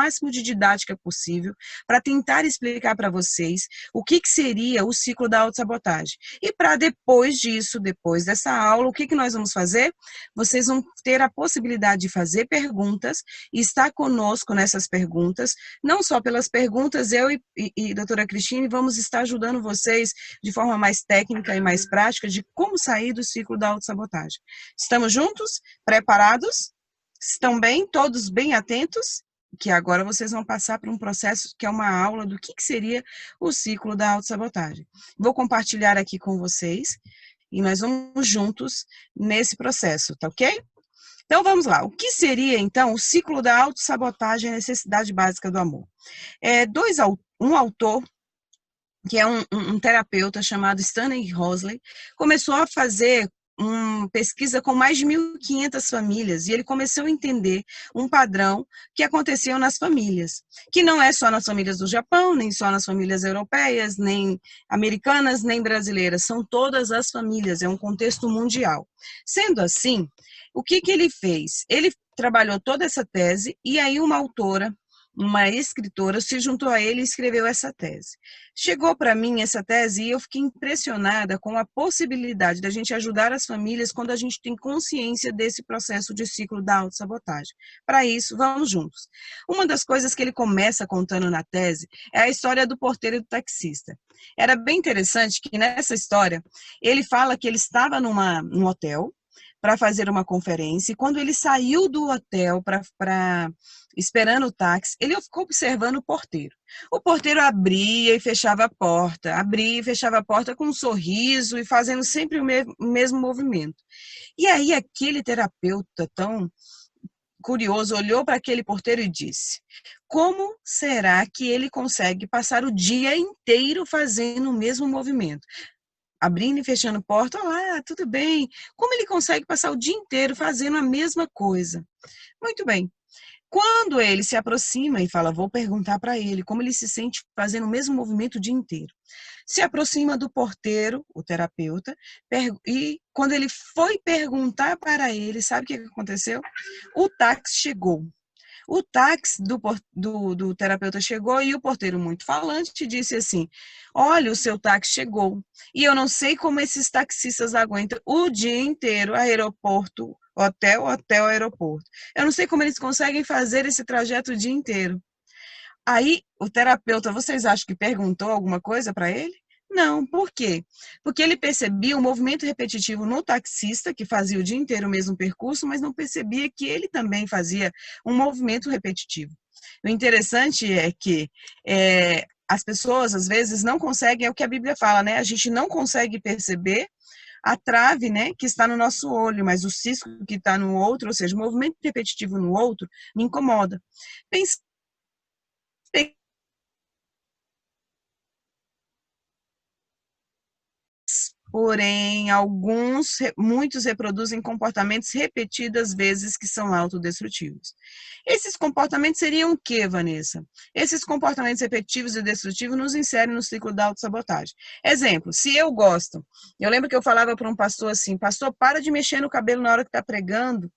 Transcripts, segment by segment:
máximo de didática possível para tentar explicar para vocês o que seria o ciclo da autossabotagem. E para depois disso, depois dessa aula, o que nós vamos fazer? Vocês vão ter a possibilidade de fazer perguntas e estar conosco nessas perguntas, não só pelas perguntas, eu e doutora Cristine vamos estar ajudando vocês de forma mais técnica e mais prática de como sair do ciclo da autossabotagem. Estamos juntos? Preparados? Estão bem? Todos bem atentos? Que agora vocês vão passar por um processo que é uma aula do que seria o ciclo da autossabotagem. Vou compartilhar aqui com vocês e nós vamos juntos nesse processo, tá ok? Então vamos lá. O que seria então o ciclo da autossabotagem e a necessidade básica do amor? Um autor, que é um terapeuta chamado Stanley Rosley, começou a fazer uma pesquisa com mais de 1.500 famílias, e ele começou a entender um padrão que aconteceu nas famílias, que não é só nas famílias do Japão, nem só nas famílias europeias, nem americanas, nem brasileiras, são todas as famílias, é um contexto mundial. Sendo assim, o que ele fez? Ele trabalhou toda essa tese, e aí uma autora, uma escritora, se juntou a ele e escreveu essa tese. Chegou para mim essa tese e eu fiquei impressionada com a possibilidade da gente ajudar as famílias quando a gente tem consciência desse processo de ciclo da autossabotagem. Para isso, vamos juntos. Uma das coisas que ele começa contando na tese é a história do porteiro e do taxista. Era bem interessante que nessa história, ele fala que ele estava num hotel para fazer uma conferência, e quando ele saiu do hotel esperando o táxi, ele ficou observando o porteiro. O porteiro abria e fechava a porta com um sorriso e fazendo sempre o mesmo movimento. E aí aquele terapeuta tão curioso olhou para aquele porteiro e disse: como será que ele consegue passar o dia inteiro fazendo o mesmo movimento? Abrindo e fechando porta, olá, tudo bem? Como ele consegue passar o dia inteiro fazendo a mesma coisa? Muito bem. Quando ele se aproxima e fala, vou perguntar para ele como ele se sente fazendo o mesmo movimento o dia inteiro. Se aproxima do porteiro, o terapeuta, e quando ele foi perguntar para ele, sabe o que aconteceu? O táxi chegou. O táxi do terapeuta chegou e o porteiro, muito falante, disse assim: olha, o seu táxi chegou. E eu não sei como esses taxistas aguentam o dia inteiro, aeroporto, hotel, hotel, aeroporto. Eu não sei como eles conseguem fazer esse trajeto o dia inteiro. Aí, o terapeuta, vocês acham que perguntou alguma coisa para ele? Não, por quê? Porque ele percebia o movimento repetitivo no taxista, que fazia o dia inteiro o mesmo percurso, mas não percebia que ele também fazia um movimento repetitivo. O interessante é que as pessoas, às vezes, não conseguem, é o que a Bíblia fala, né? A gente não consegue perceber a trave, né, que está no nosso olho, mas o cisco que está no outro, ou seja, o movimento repetitivo no outro, me incomoda. Pense porém, muitos reproduzem comportamentos repetidas vezes que são autodestrutivos. Esses comportamentos seriam o quê, Vanessa? Esses comportamentos repetitivos e destrutivos nos inserem no ciclo da autossabotagem. Exemplo, se eu gosto, eu lembro que eu falava para um pastor assim, pastor, para de mexer no cabelo na hora que está pregando,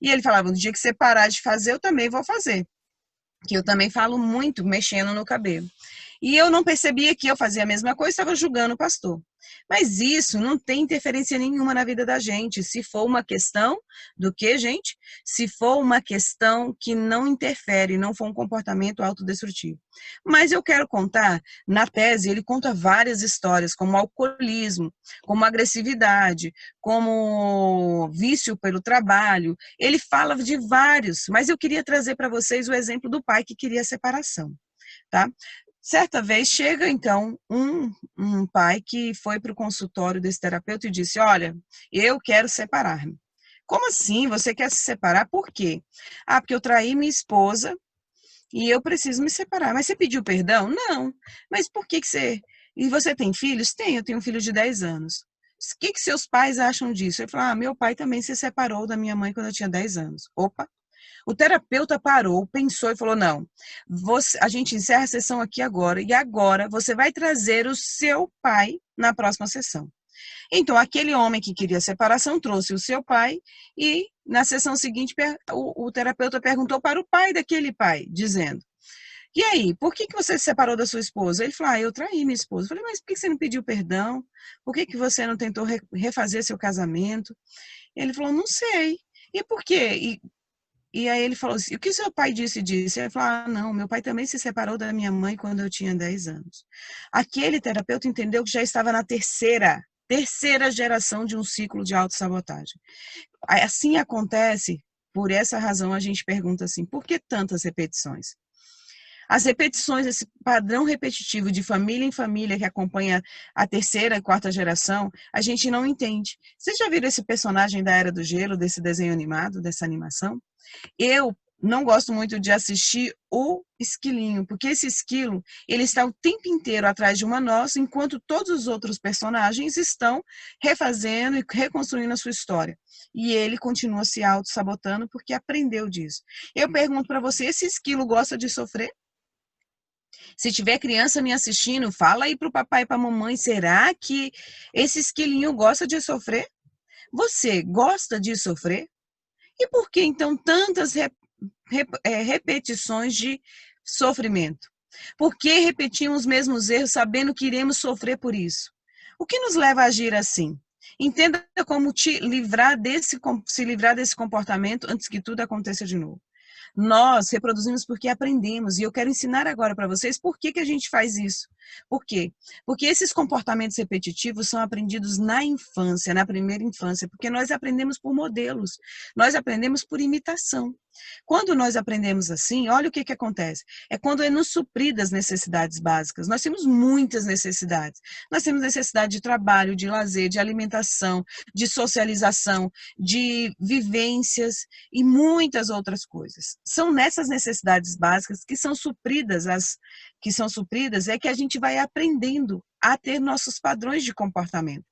e ele falava, no dia que você parar de fazer, eu também vou fazer, que eu também falo muito mexendo no cabelo. E eu não percebia que eu fazia a mesma coisa, estava julgando o pastor. Mas isso não tem interferência nenhuma na vida da gente, se for uma questão do que, gente? Se for uma questão que não interfere, não for um comportamento autodestrutivo. Mas eu quero contar, na tese, ele conta várias histórias, como alcoolismo, como agressividade, como vício pelo trabalho. Ele fala de vários, mas eu queria trazer para vocês o exemplo do pai que queria separação, tá? Certa vez chega, então, um pai que foi para o consultório desse terapeuta e disse, olha, eu quero separar-me. Como assim? Você quer se separar? Por quê? Ah, porque eu traí minha esposa e eu preciso me separar. Mas você pediu perdão? Não. Mas por que você... E você tem filhos? Tenho, eu tenho um filho de 10 anos. O que seus pais acham disso? Ele falou, meu pai também se separou da minha mãe quando eu tinha 10 anos. Opa! O terapeuta parou, pensou e falou, não, a gente encerra a sessão aqui agora, e agora você vai trazer o seu pai na próxima sessão. Então, aquele homem que queria separação trouxe o seu pai, e na sessão seguinte o terapeuta perguntou para o pai daquele pai, dizendo, E aí, por que que você se separou da sua esposa? Ele falou, eu traí minha esposa. Eu falei, mas por que você não pediu perdão? Por que que você não tentou refazer seu casamento? Ele falou, não sei. E por quê? E aí ele falou assim, o que seu pai disse disso? Ele falou, não, meu pai também se separou da minha mãe quando eu tinha 10 anos. Aquele terapeuta entendeu que já estava na terceira geração de um ciclo de autossabotagem. Assim acontece, por essa razão a gente pergunta assim, por que tantas repetições? As repetições, esse padrão repetitivo de família em família que acompanha a terceira e quarta geração, a gente não entende. Vocês já viram esse personagem da Era do Gelo, desse desenho animado, dessa animação? Eu não gosto muito de assistir o esquilinho, porque esse esquilo, ele está o tempo inteiro atrás de uma noz, enquanto todos os outros personagens estão refazendo e reconstruindo a sua história. E ele continua se auto-sabotando porque aprendeu disso. Eu pergunto para você, esse esquilo gosta de sofrer? Se tiver criança me assistindo, fala aí para o papai e para a mamãe, será que esse esquilinho gosta de sofrer? Você gosta de sofrer? E por que então tantas repetições de sofrimento? Por que repetimos os mesmos erros sabendo que iremos sofrer por isso? O que nos leva a agir assim? Entenda como se livrar desse comportamento antes que tudo aconteça de novo. Nós reproduzimos porque aprendemos, e eu quero ensinar agora para vocês por que a gente faz isso. Por quê? Porque esses comportamentos repetitivos são aprendidos na infância, na primeira infância, porque nós aprendemos por modelos, nós aprendemos por imitação. Quando nós aprendemos assim, olha o que acontece. É quando é nos supridas necessidades básicas. Nós temos muitas necessidades. Nós temos necessidade de trabalho, de lazer, de alimentação, de socialização, de vivências e muitas outras coisas. São nessas necessidades básicas que são supridas, é que a gente vai aprendendo a ter nossos padrões de comportamento.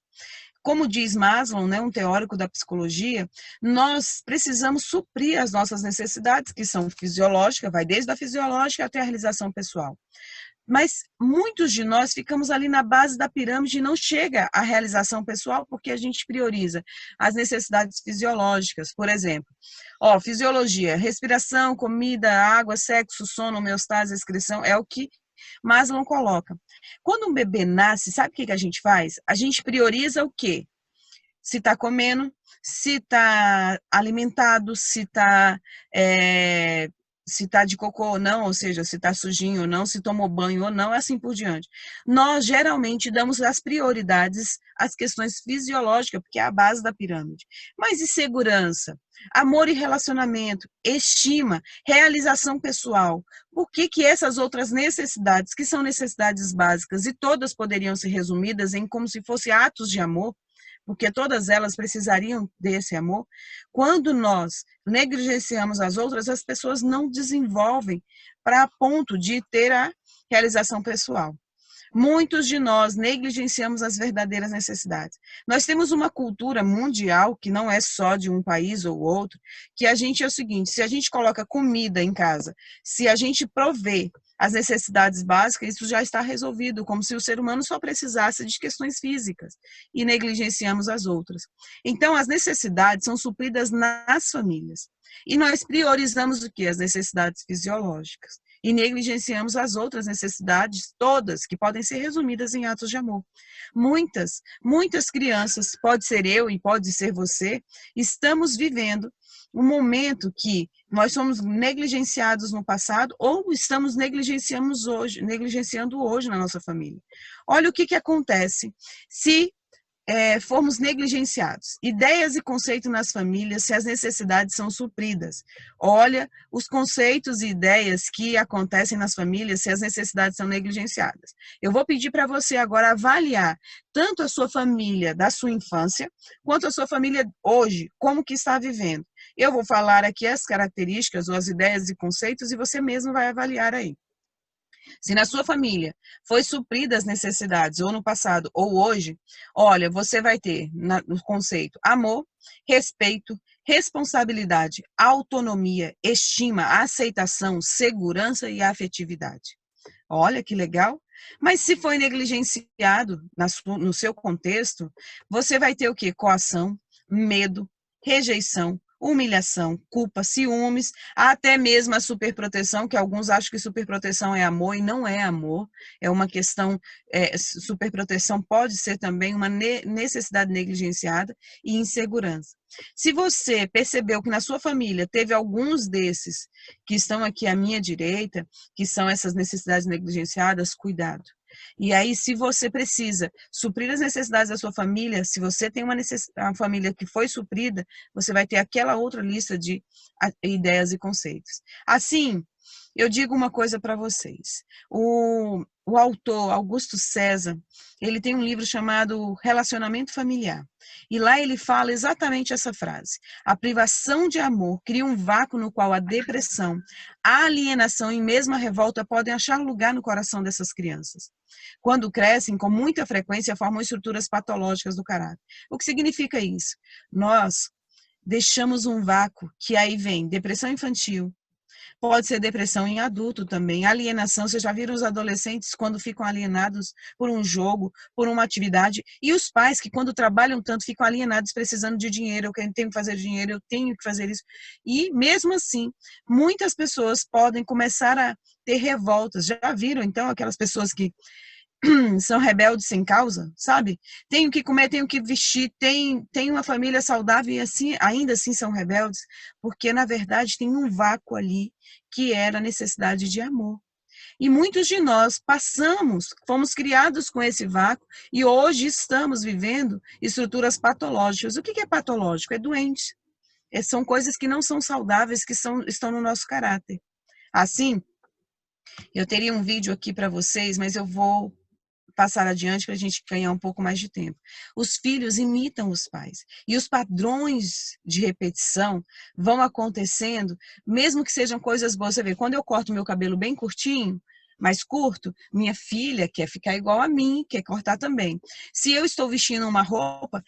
Como diz Maslow, né, um teórico da psicologia, nós precisamos suprir as nossas necessidades, que são fisiológicas, vai desde a fisiológica até a realização pessoal. Mas muitos de nós ficamos ali na base da pirâmide e não chega à realização pessoal porque a gente prioriza as necessidades fisiológicas, por exemplo. Fisiologia, respiração, comida, água, sexo, sono, homeostase, excreção, é o que Maslow coloca. Quando um bebê nasce, sabe o que a gente faz? A gente prioriza o quê? Se está comendo, se está alimentado, se tá de cocô ou não, ou seja, se está sujinho ou não, se tomou banho ou não, assim por diante. Nós, geralmente, damos as prioridades às questões fisiológicas, porque é a base da pirâmide. Mas e segurança? Amor e relacionamento, estima, realização pessoal. Por que essas outras necessidades, que são necessidades básicas, e todas poderiam ser resumidas em como se fossem atos de amor, porque todas elas precisariam desse amor, quando nós negligenciamos as outras, as pessoas não desenvolvem para ponto de ter a realização pessoal. Muitos de nós negligenciamos as verdadeiras necessidades. Nós temos uma cultura mundial, que não é só de um país ou outro, que a gente é o seguinte, se a gente coloca comida em casa, se a gente provê as necessidades básicas, isso já está resolvido, como se o ser humano só precisasse de questões físicas, e negligenciamos as outras. Então, as necessidades são supridas nas famílias. E nós priorizamos o quê? As necessidades fisiológicas. E negligenciamos as outras necessidades, todas, que podem ser resumidas em atos de amor. Muitas crianças, pode ser eu e pode ser você, estamos vivendo um momento que nós somos negligenciados no passado ou estamos negligenciando hoje na nossa família. Olha o que acontece se formos negligenciados. Ideias e conceitos nas famílias, se as necessidades são supridas. Olha os conceitos e ideias que acontecem nas famílias, se as necessidades são negligenciadas. Eu vou pedir para você agora avaliar tanto a sua família da sua infância, quanto a sua família hoje, como que está vivendo. Eu vou falar aqui as características ou as ideias e conceitos e você mesmo vai avaliar aí. Se na sua família foi suprida as necessidades, ou no passado, ou hoje, olha, você vai ter no conceito amor, respeito, responsabilidade, autonomia, estima, aceitação, segurança e afetividade. Olha que legal. Mas se foi negligenciado no seu contexto, você vai ter o quê? Coação, medo, rejeição, humilhação, culpa, ciúmes, até mesmo a superproteção, que alguns acham que superproteção é amor e não é amor, é uma questão, superproteção pode ser também uma necessidade negligenciada e insegurança. Se você percebeu que na sua família teve alguns desses que estão aqui à minha direita, que são essas necessidades negligenciadas, cuidado. E aí, se você precisa suprir as necessidades da sua família, se você tem uma família que foi suprida, você vai ter aquela outra lista de ideias e conceitos. Assim, eu digo uma coisa para vocês. O autor, Augusto César, ele tem um livro chamado Relacionamento Familiar. E lá ele fala exatamente essa frase. A privação de amor cria um vácuo no qual a depressão, a alienação e mesmo a revolta podem achar lugar no coração dessas crianças. Quando crescem, com muita frequência, formam estruturas patológicas do caráter. O que significa isso? Nós deixamos um vácuo, que aí vem depressão infantil, pode ser depressão em adulto também, alienação. Vocês já viram os adolescentes quando ficam alienados por um jogo, por uma atividade, e os pais que quando trabalham tanto ficam alienados precisando de dinheiro, eu tenho que fazer dinheiro, eu tenho que fazer isso. E mesmo assim, muitas pessoas podem começar a ter revoltas. Já viram então aquelas pessoas que são rebeldes sem causa, sabe? Tenho que comer, tenho que vestir, tem uma família saudável e assim, ainda assim são rebeldes, porque na verdade tem um vácuo ali que era a necessidade de amor. E muitos de nós fomos criados com esse vácuo e hoje estamos vivendo estruturas patológicas. O que é patológico? É doente. São coisas que não são saudáveis, que estão no nosso caráter. Assim, eu teria um vídeo aqui para vocês, mas eu vou passar adiante para a gente ganhar um pouco mais de tempo. Os filhos imitam os pais. E os padrões de repetição vão acontecendo, mesmo que sejam coisas boas. Você vê, quando eu corto meu cabelo bem curtinho, mais curto, minha filha quer ficar igual a mim, quer cortar também. Se eu estou vestindo uma roupa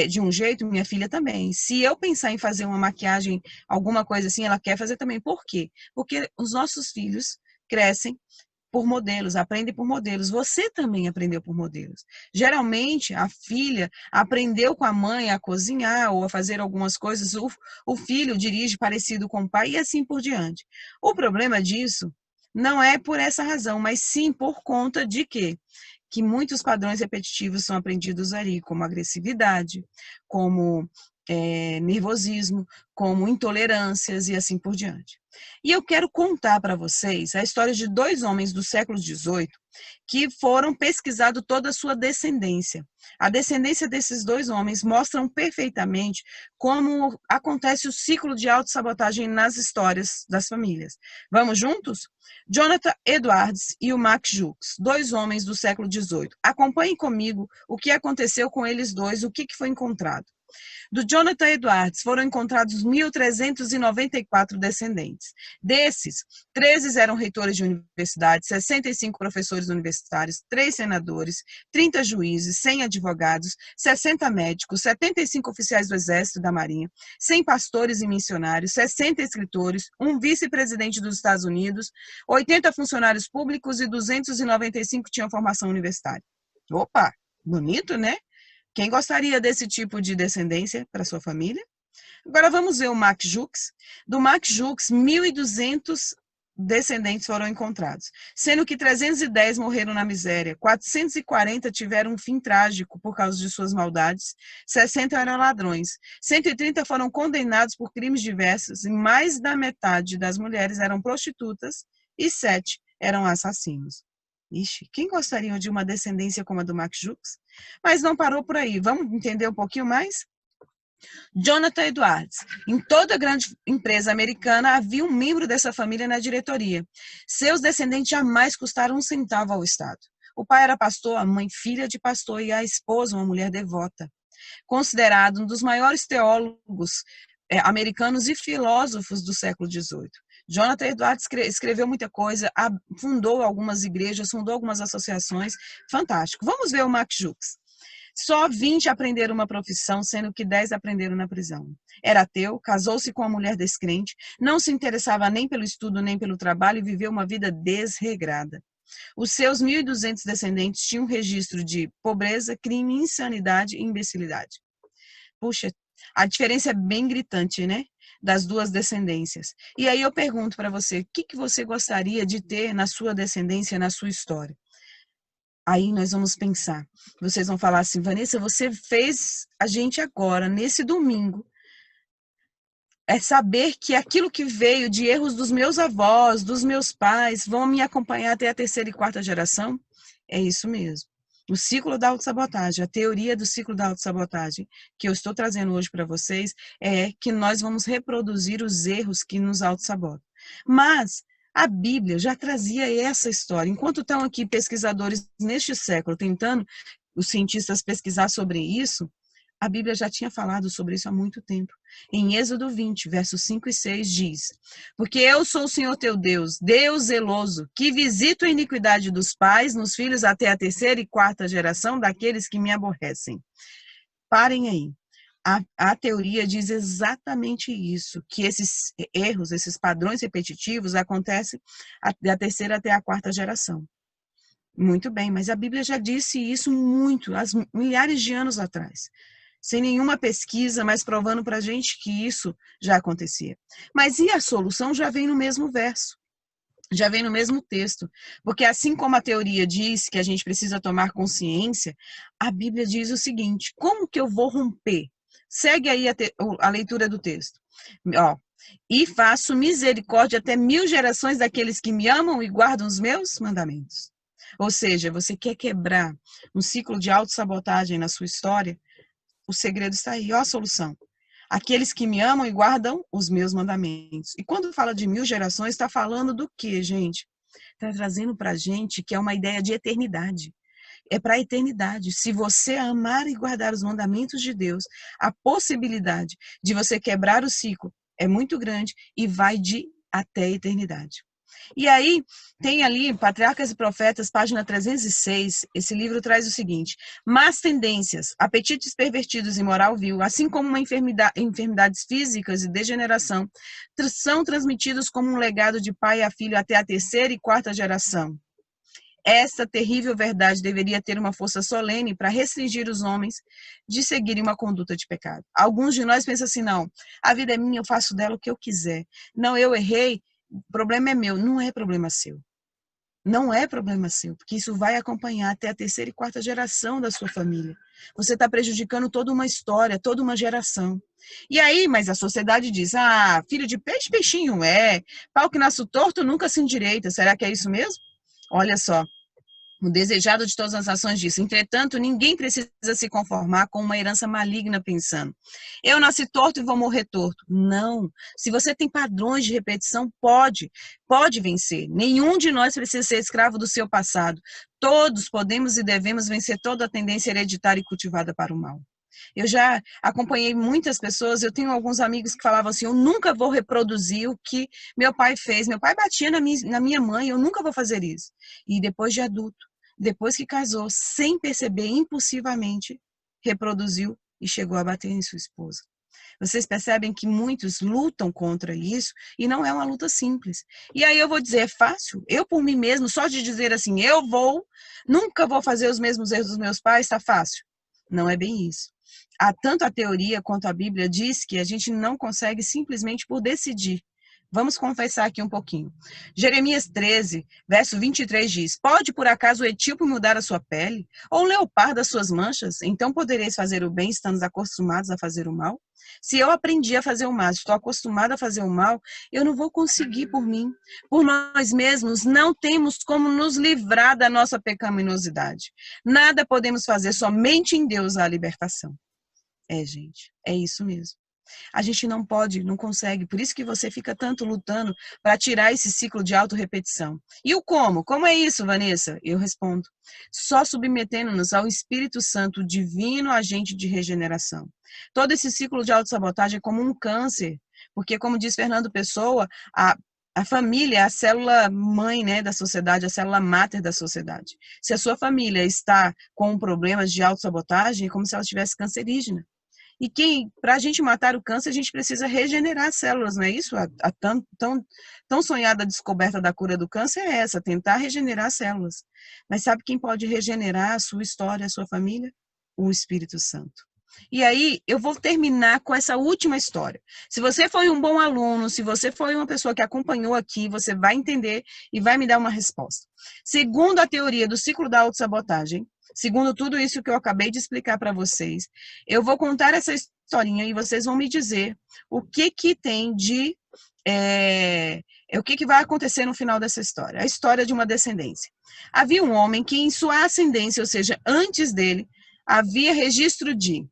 de um jeito, minha filha também. Se eu pensar em fazer uma maquiagem, alguma coisa assim, ela quer fazer também. Por quê? Porque os nossos filhos crescem por modelos, aprendem por modelos. Você também aprendeu por modelos. Geralmente, a filha aprendeu com a mãe a cozinhar ou a fazer algumas coisas, o filho dirige parecido com o pai e assim por diante. O problema disso não é por essa razão, mas sim por conta de quê? Que muitos padrões repetitivos são aprendidos ali, como agressividade, como nervosismo, como intolerâncias e assim por diante. E eu quero contar para vocês a história de dois homens do século XVIII que foram pesquisado toda a sua descendência. A descendência desses dois homens mostram perfeitamente como acontece o ciclo de autossabotagem nas histórias das famílias. Vamos juntos? Jonathan Edwards e o Max Jukes, dois homens do século XVIII. Acompanhem comigo o que aconteceu com eles dois, o que foi encontrado. Do Jonathan Edwards foram encontrados 1.394 descendentes. Desses, 13 eram reitores de universidades, 65 professores universitários, 3 senadores, 30 juízes, 100 advogados, 60 médicos, 75 oficiais do Exército e da Marinha, 100 pastores e missionários, 60 escritores, um vice-presidente dos Estados Unidos, 80 funcionários públicos e 295 tinham formação universitária. Opa, bonito, né? Quem gostaria desse tipo de descendência para sua família? Agora vamos ver o Max Jukes. Do Max Jukes, 1.200 descendentes foram encontrados, sendo que 310 morreram na miséria, 440 tiveram um fim trágico por causa de suas maldades, 60 eram ladrões, 130 foram condenados por crimes diversos e mais da metade das mulheres eram prostitutas e 7 eram assassinos. Ixi, quem gostaria de uma descendência como a do Max Jukes? Mas não parou por aí. Vamos entender um pouquinho mais? Jonathan Edwards. Em toda grande empresa americana havia um membro dessa família na diretoria. Seus descendentes jamais custaram um centavo ao Estado. O pai era pastor, a mãe filha de pastor e a esposa uma mulher devota. Considerado um dos maiores teólogos americanos e filósofos do século XVIII. Jonathan Edwards escreveu muita coisa, fundou algumas igrejas, fundou algumas associações, fantástico. Vamos ver o Max Jukes. Só 20 aprenderam uma profissão, sendo que 10 aprenderam na prisão. Era ateu, casou-se com uma mulher descrente, não se interessava nem pelo estudo nem pelo trabalho e viveu uma vida desregrada. Os seus 1.200 descendentes tinham registro de pobreza, crime, insanidade e imbecilidade. Puxa, a diferença é bem gritante, né? das duas descendências. E aí eu pergunto para você, o que você gostaria de ter na sua descendência, na sua história? Aí nós vamos pensar. Vocês vão falar assim, Vanessa, você fez a gente agora, nesse domingo, saber que aquilo que veio de erros dos meus avós, dos meus pais, vão me acompanhar até a terceira e quarta geração? É isso mesmo. O ciclo da autossabotagem, a teoria do ciclo da autossabotagem que eu estou trazendo hoje para vocês é que nós vamos reproduzir os erros que nos autossabotam. Mas a Bíblia já trazia essa história. Enquanto estão aqui pesquisadores neste século tentando, os cientistas pesquisar sobre isso, a Bíblia já tinha falado sobre isso há muito tempo. Em Êxodo 20, versos 5 e 6 diz: Porque eu sou o Senhor teu Deus, Deus zeloso, que visito a iniquidade dos pais nos filhos até a terceira e quarta geração daqueles que me aborrecem. Parem aí. A teoria diz exatamente isso, que esses erros, esses padrões repetitivos acontecem da terceira até a quarta geração. Muito bem, mas a Bíblia já disse isso muito, há milhares de anos atrás. Sem nenhuma pesquisa, mas provando para a gente que isso já acontecia. Mas e a solução já vem no mesmo verso, já vem no mesmo texto. Porque assim como a teoria diz que a gente precisa tomar consciência, a Bíblia diz o seguinte, como que eu vou romper? Segue aí a leitura do texto. Ó, e faço misericórdia até 1000 gerações daqueles que me amam e guardam os meus mandamentos. Ou seja, você quer quebrar um ciclo de autossabotagem na sua história? O segredo está aí, ó a solução. Aqueles que me amam e guardam os meus mandamentos. E quando fala de 1000 gerações, está falando do quê, gente? Está trazendo para a gente que é uma ideia de eternidade. É para a eternidade. Se você amar e guardar os mandamentos de Deus, a possibilidade de você quebrar o ciclo é muito grande e vai de até a eternidade. E aí, tem ali, Patriarcas e Profetas, página 306, esse livro traz o seguinte: más tendências, apetites pervertidos e moral vil, assim como enfermidades físicas e degeneração, são transmitidos como um legado de pai a filho até a terceira e quarta geração. Essa terrível verdade deveria ter uma força solene para restringir os homens de seguirem uma conduta de pecado. Alguns de nós pensam assim, não, a vida é minha, eu faço dela o que eu quiser. Não, eu errei, o problema é meu. Não é problema seu. Não é problema seu, porque isso vai acompanhar até a terceira e quarta geração da sua família. Você está prejudicando toda uma história, toda uma geração. E aí, mas a sociedade diz, filho de peixe, peixinho é, pau que nasce torto nunca se endireita. Será que é isso mesmo? Olha só, o desejado de todas as nações diz, entretanto, ninguém precisa se conformar com uma herança maligna pensando, eu nasci torto e vou morrer torto. Não. Se você tem padrões de repetição, pode vencer. Nenhum de nós precisa ser escravo do seu passado. Todos podemos e devemos vencer toda a tendência hereditária e cultivada para o mal. Eu já acompanhei muitas pessoas, eu tenho alguns amigos que falavam assim, eu nunca vou reproduzir o que meu pai fez. Meu pai batia na minha mãe, eu nunca vou fazer isso. E depois de adulto, depois que casou, sem perceber, impulsivamente, reproduziu e chegou a bater em sua esposa. Vocês percebem que muitos lutam contra isso e não é uma luta simples. E aí eu vou dizer, é fácil? Eu por mim mesmo, só de dizer assim, nunca vou fazer os mesmos erros dos meus pais, está fácil? Não é bem isso. Tanto a teoria quanto a Bíblia diz que a gente não consegue simplesmente por decidir. Vamos confessar aqui um pouquinho. Jeremias 13, verso 23 diz, pode por acaso o etíope mudar a sua pele? Ou o leopardo as suas manchas? Então podereis fazer o bem estando acostumados a fazer o mal? Se eu aprendi a fazer o mal, estou acostumada a fazer o mal, eu não vou conseguir por mim. Por nós mesmos, não temos como nos livrar da nossa pecaminosidade. Nada podemos fazer, somente em Deus há a libertação. Gente, é isso mesmo. A gente não pode, não consegue. Por isso que você fica tanto lutando para tirar esse ciclo de autorrepetição. E o como? Como é isso, Vanessa? Eu respondo. Só submetendo-nos ao Espírito Santo, divino agente de regeneração. Todo esse ciclo de autossabotagem é como um câncer. Porque, como diz Fernando Pessoa, a família é a célula mãe, né, da sociedade, a célula máter da sociedade. Se a sua família está com problemas de autossabotagem, é como se ela estivesse cancerígena. E para a gente matar o câncer, a gente precisa regenerar as células, não é isso? A tão sonhada descoberta da cura do câncer é essa, tentar regenerar as células. Mas sabe quem pode regenerar a sua história, a sua família? O Espírito Santo. E aí, eu vou terminar com essa última história. Se você foi um bom aluno, se você foi uma pessoa que acompanhou aqui, você vai entender e vai me dar uma resposta. Segundo a teoria do ciclo da autossabotagem, segundo tudo isso que eu acabei de explicar para vocês, eu vou contar essa historinha e vocês vão me dizer o que que tem de... o que que vai acontecer no final dessa história. A história de uma descendência. Havia um homem que em sua ascendência, ou seja, antes dele, havia registro de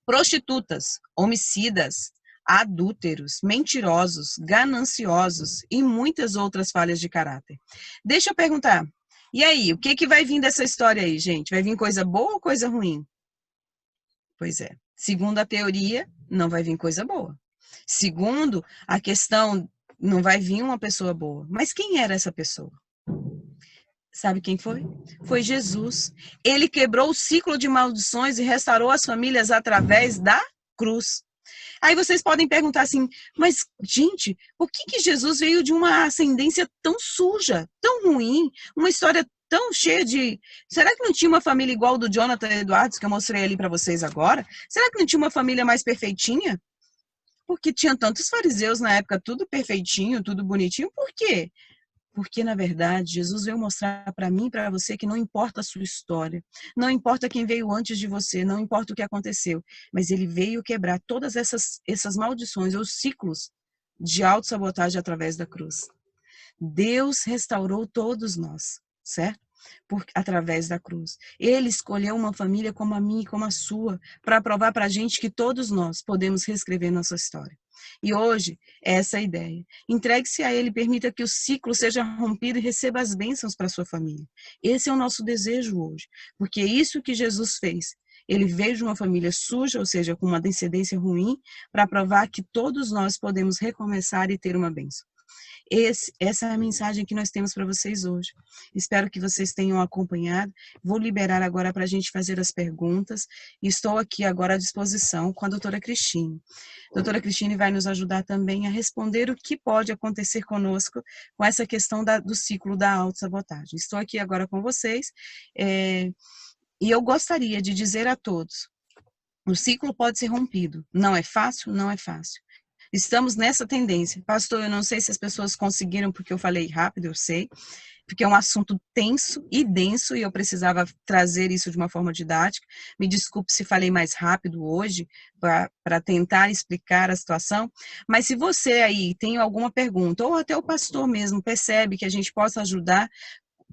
prostitutas, homicidas, adúlteros, mentirosos, gananciosos e muitas outras falhas de caráter. Deixa eu perguntar, e aí, o que que vai vir dessa história aí, gente? Vai vir coisa boa ou coisa ruim? Pois é, segundo a teoria, não vai vir coisa boa. Segundo a questão, não vai vir uma pessoa boa. Mas quem era essa pessoa? Sabe quem foi? Foi Jesus. Ele quebrou o ciclo de maldições e restaurou as famílias através da cruz. Aí vocês podem perguntar assim, mas, gente, por que que Jesus veio de uma ascendência tão suja, tão ruim, uma história tão cheia de... Será que não tinha uma família igual do Jonathan Edwards, que eu mostrei ali para vocês agora? Será que não tinha uma família mais perfeitinha? Porque tinha tantos fariseus na época, tudo perfeitinho, tudo bonitinho. Por quê? Porque, na verdade, Jesus veio mostrar para mim e para você que não importa a sua história, não importa quem veio antes de você, não importa o que aconteceu, mas ele veio quebrar todas essas maldições, os ciclos de autossabotagem através da cruz. Deus restaurou todos nós, certo? Através da cruz. Ele escolheu uma família como a minha e como a sua, para provar para a gente que todos nós podemos reescrever nossa história. E hoje, essa é a ideia. Entregue-se a Ele, permita que o ciclo seja rompido e receba as bênçãos para a sua família. Esse é o nosso desejo hoje, porque é isso que Jesus fez. Ele veio de uma família suja, ou seja, com uma descendência ruim, para provar que todos nós podemos recomeçar e ter uma bênção. Essa é a mensagem que nós temos para vocês hoje. Espero que vocês tenham acompanhado. Vou liberar agora para a gente fazer as perguntas. Estou aqui agora à disposição com a doutora Cristine. A doutora Cristine vai nos ajudar também a responder o que pode acontecer conosco com essa questão do ciclo da autossabotagem. Estou aqui agora com vocês e eu gostaria de dizer a todos, o ciclo pode ser rompido. Não é fácil? Não é fácil. Estamos nessa tendência. Pastor, eu não sei se as pessoas conseguiram, porque eu falei rápido, eu sei, porque é um assunto tenso e denso, e eu precisava trazer isso de uma forma didática. Me desculpe se falei mais rápido hoje, para tentar explicar a situação, mas se você aí tem alguma pergunta, ou até o pastor mesmo percebe que a gente possa ajudar,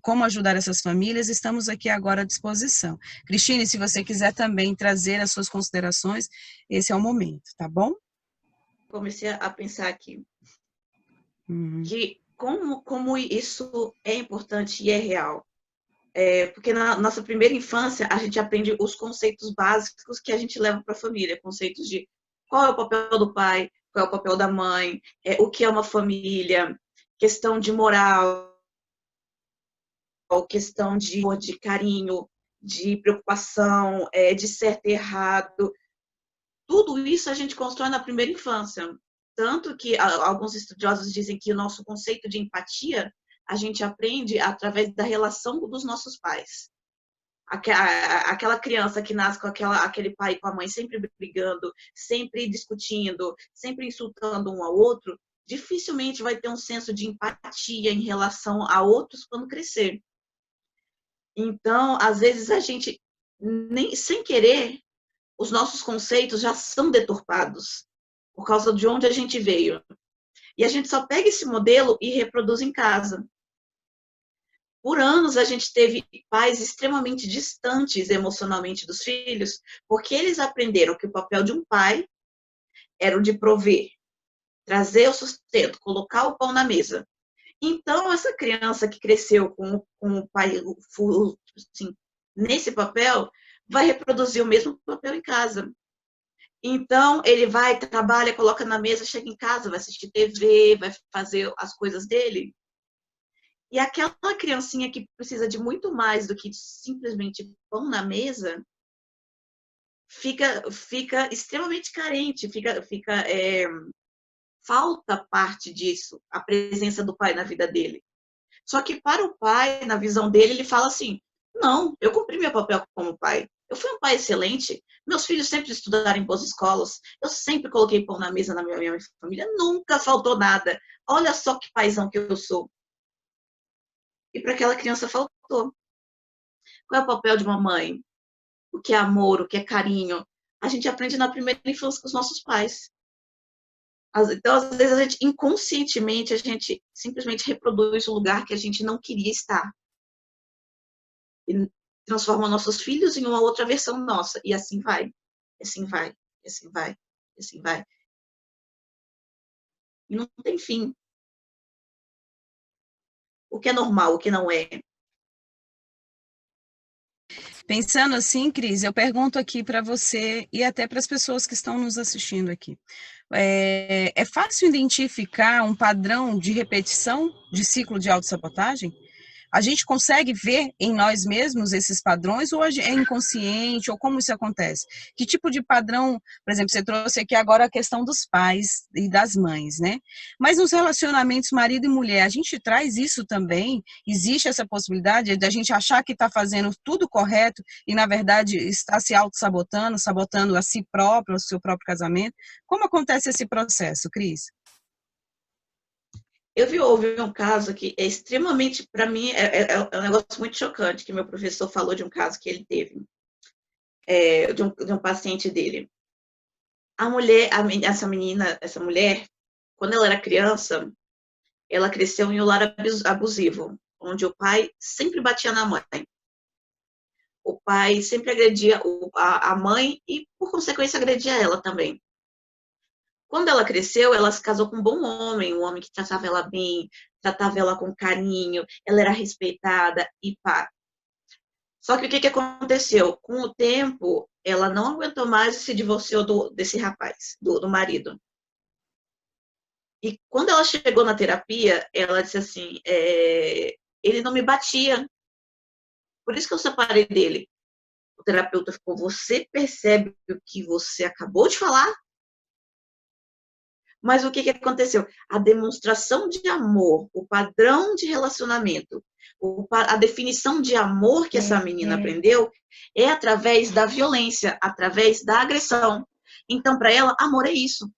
como ajudar essas famílias, estamos aqui agora à disposição. Cristine, se você quiser também trazer as suas considerações, esse é o momento, tá bom? Comecei a pensar aqui que como isso é importante e é real. Porque na nossa primeira infância, a gente aprende os conceitos básicos que a gente leva para a família, conceitos de qual é o papel do pai, qual é o papel da mãe, o que é uma família, questão de moral, questão de carinho, de preocupação, de certo e errado. Tudo isso a gente constrói na primeira infância. Tanto que alguns estudiosos dizem que o nosso conceito de empatia a gente aprende através da relação dos nossos pais. Aquela criança que nasce com aquele pai e com a mãe sempre brigando, sempre discutindo, sempre insultando um ao outro, dificilmente vai ter um senso de empatia em relação a outros quando crescer. Então, às vezes a gente, nem sem querer, os nossos conceitos já são deturpados por causa de onde a gente veio. E a gente só pega esse modelo e reproduz em casa. Por anos, a gente teve pais extremamente distantes emocionalmente dos filhos, porque eles aprenderam que o papel de um pai era o de prover, trazer o sustento, colocar o pão na mesa. Então, essa criança que cresceu com o pai assim, nesse papel, vai reproduzir o mesmo papel em casa. Então, ele vai, trabalha, coloca na mesa, chega em casa, vai assistir TV, vai fazer as coisas dele. E aquela criancinha que precisa de muito mais do que simplesmente pão na mesa, fica extremamente carente, falta parte disso, a presença do pai na vida dele. Só que para o pai, na visão dele, ele fala assim, não, eu cumpri meu papel como pai. Eu fui um pai excelente, meus filhos sempre estudaram em boas escolas, eu sempre coloquei pão na mesa na minha família, nunca faltou nada. Olha só que paizão que eu sou. E para aquela criança faltou. Qual é o papel de uma mãe? O que é amor, o que é carinho? A gente aprende na primeira infância com os nossos pais. Então, às vezes, a gente, inconscientemente, a gente simplesmente reproduz o lugar que a gente não queria estar. E transforma nossos filhos em uma outra versão nossa. E assim vai. E assim vai. E assim vai. E assim vai. E não tem fim. O que é normal, o que não é. Pensando assim, Cris, eu pergunto aqui para você e até para as pessoas que estão nos assistindo aqui. É fácil identificar um padrão de repetição de ciclo de autossabotagem? A gente consegue ver em nós mesmos esses padrões ou é inconsciente, ou como isso acontece? Que tipo de padrão, por exemplo, você trouxe aqui agora a questão dos pais e das mães, né? Mas nos relacionamentos marido e mulher, a gente traz isso também? Existe essa possibilidade de a gente achar que está fazendo tudo correto e, na verdade, está se auto-sabotando, sabotando a si próprio, o seu próprio casamento? Como acontece esse processo, Cris? Houve um caso que é extremamente, para mim, é um negócio muito chocante, que meu professor falou de um caso que ele teve, de um paciente dele. A mulher, essa mulher, quando ela era criança, ela cresceu em um lar abusivo, onde o pai sempre batia na mãe. O pai sempre agredia a mãe e, por consequência, agredia ela também. Quando ela cresceu, ela se casou com um bom homem, um homem que tratava ela bem, tratava ela com carinho, ela era respeitada e pá. Só que o que aconteceu? Com o tempo, ela não aguentou mais e se divorciou desse rapaz, do marido. E quando ela chegou na terapia, ela disse assim, ele não me batia, por isso que eu separei dele. O terapeuta ficou, você percebe o que você acabou de falar? Mas o que aconteceu? A demonstração de amor, o padrão de relacionamento, a definição de amor que essa menina aprendeu é através da violência, através da agressão. Então, para ela, amor é isso.